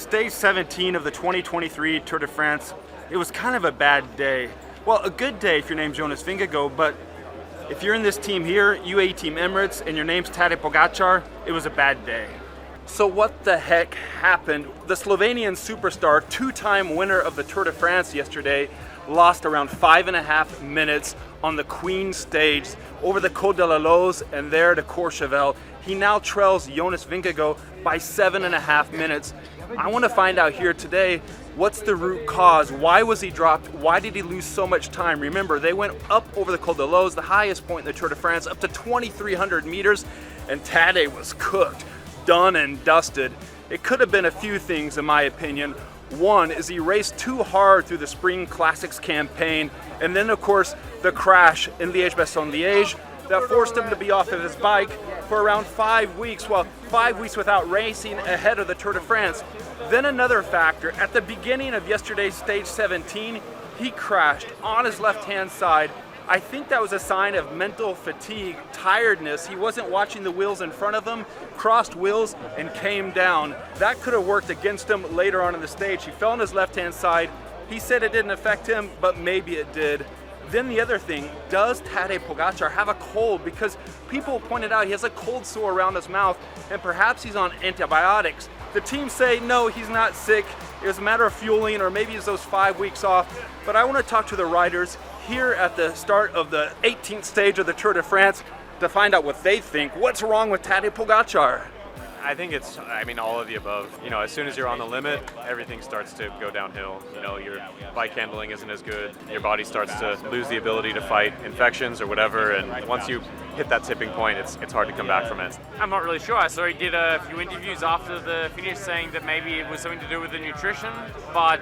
Stage 17 of the 2023 Tour de France, it was kind of a bad day. Well, a good day if your name's Jonas Vingegaard, but if you're in this team here, UAE Team Emirates, and your name's Tadej Pogacar, it was a bad day. So what the heck happened? The Slovenian superstar, two-time winner of the Tour de France yesterday, lost around 5.5 minutes on the Queen stage over the Col de la Loze and there to Courchevel. He now trails Jonas Vingegaard by 7.5 minutes. I want to find out here today, what's the root cause? Why was he dropped? Why did he lose so much time? Remember, they went up over the Col de la Loze, the highest point in the Tour de France, up to 2,300 meters, and Tadej was cooked, done and dusted. It could have been a few things, in my opinion. One is he raced too hard through the Spring Classics campaign, and then of course the crash in Liège-Bastogne-Liège that forced him to be off of his bike for around 5 weeks. Well, 5 weeks without racing ahead of the Tour de France. Then another factor, at the beginning of yesterday's stage 17, he crashed on his left-hand side. I think that was a sign of mental fatigue, tiredness. He wasn't watching the wheels in front of him, crossed wheels and came down. That could have worked against him later on in the stage. He fell on his left-hand side. He said it didn't affect him, but maybe it did. Then the other thing, does Tadej Pogacar have a cold? Because people pointed out he has a cold sore around his mouth and perhaps he's on antibiotics. The team say no, he's not sick. It was a matter of fueling or maybe it's those 5 weeks off. But I want to talk to the riders here at the start of the 18th stage of the Tour de France to find out what they think. What's wrong with Tadej Pogacar? I think it's, all of the above. As soon as you're on the limit, everything starts to go downhill. Your bike handling isn't as good. Your body starts to lose the ability to fight infections or whatever. And once you hit that tipping point, it's hard to come back from it. I'm not really sure. I saw he did a few interviews after the finish saying that maybe it was something to do with the nutrition, but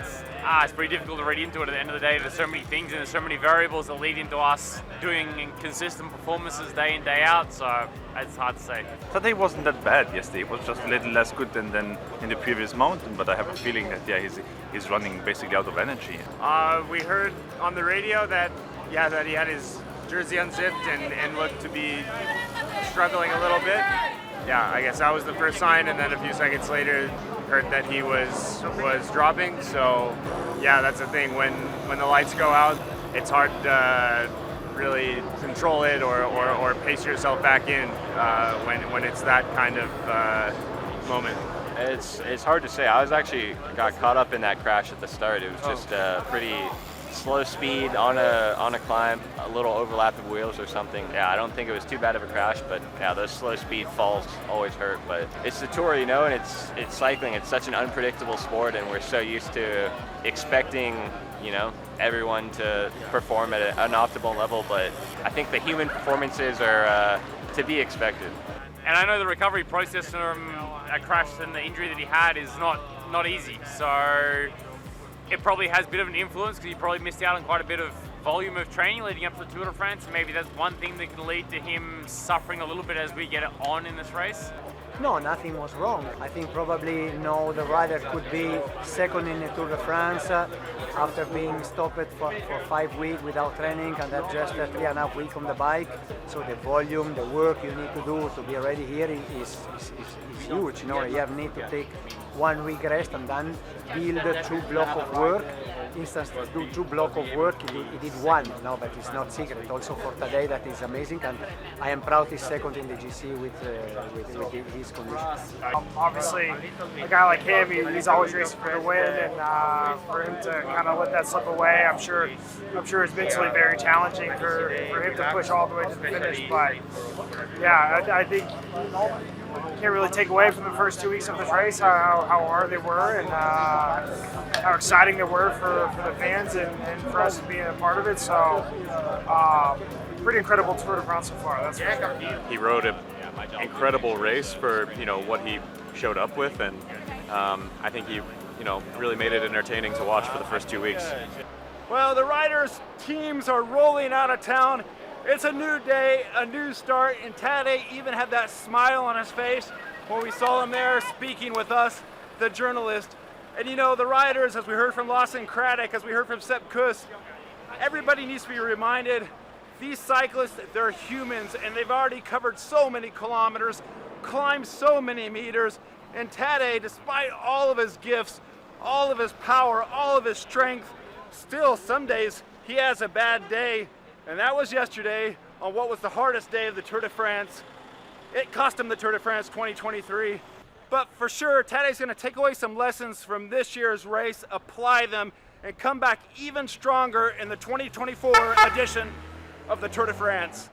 it's pretty difficult to read into it at the end of the day. There's so many things and there's so many variables that lead into us doing consistent performances day in, day out, so it's hard to say. Tadej wasn't that bad yesterday. It was just a little less good than in the previous mountain, but I have a feeling that he's running basically out of energy. We heard on the radio that he had his jersey unzipped and looked to be struggling a little bit. Yeah, I guess that was the first sign, and then a few seconds later heard that he was dropping. So yeah, that's the thing, when the lights go out, it's hard to really control it or pace yourself back in when it's that kind of moment. It's hard to say. I got caught up in that crash at the start. It was just pretty slow speed on a climb, a little overlap of wheels or something. Yeah, I don't think it was too bad of a crash, but yeah, those slow speed falls always hurt. But it's the Tour, and it's cycling. It's such an unpredictable sport, and we're so used to expecting, everyone to perform at an optimal level. But I think the human performances are to be expected. And I know the recovery process from a crash and the injury that he had is not easy. So it probably has a bit of an influence because he probably missed out on quite a bit of volume of training leading up to the Tour de France. Maybe that's one thing that can lead to him suffering a little bit as we get it on in this race. No, nothing was wrong. I think probably the rider could be second in the Tour de France after being stopped for 5 weeks without training and have just 3.5 weeks on the bike. So the volume, the work you need to do to be ready here is huge. You need to take 1 week rest and then build 2 blocks of work. Instance to do 2 blocks of work, he did 1, but it's not secret. Also for Tadej, that is amazing, and I am proud he's second in the GC with his conditions. Obviously, a guy like him, he's always racing for the win, and for him to kind of let that slip away, I'm sure it's mentally very challenging for him to push all the way to the finish. But yeah, I think can't really take away from the first 2 weeks of this race how hard they were and how exciting they were for the fans and for us being a part of it. So pretty incredible Tour de France so far. That's for sure. He rode an incredible race for what he showed up with, and I think he really made it entertaining to watch for the first 2 weeks. Well, the riders' teams are rolling out of town. It's a new day, a new start, and Tadej even had that smile on his face when we saw him there speaking with us, the journalist. And the riders, as we heard from Lawson Craddock, as we heard from Sepp Kuss, everybody needs to be reminded, these cyclists, they're humans, and they've already covered so many kilometers, climbed so many meters. And Tadej, despite all of his gifts, all of his power, all of his strength, still some days he has a bad day. And that was yesterday on what was the hardest day of the Tour de France. It cost him the Tour de France 2023. But for sure, Tadej's going to take away some lessons from this year's race, apply them, and come back even stronger in the 2024 edition of the Tour de France.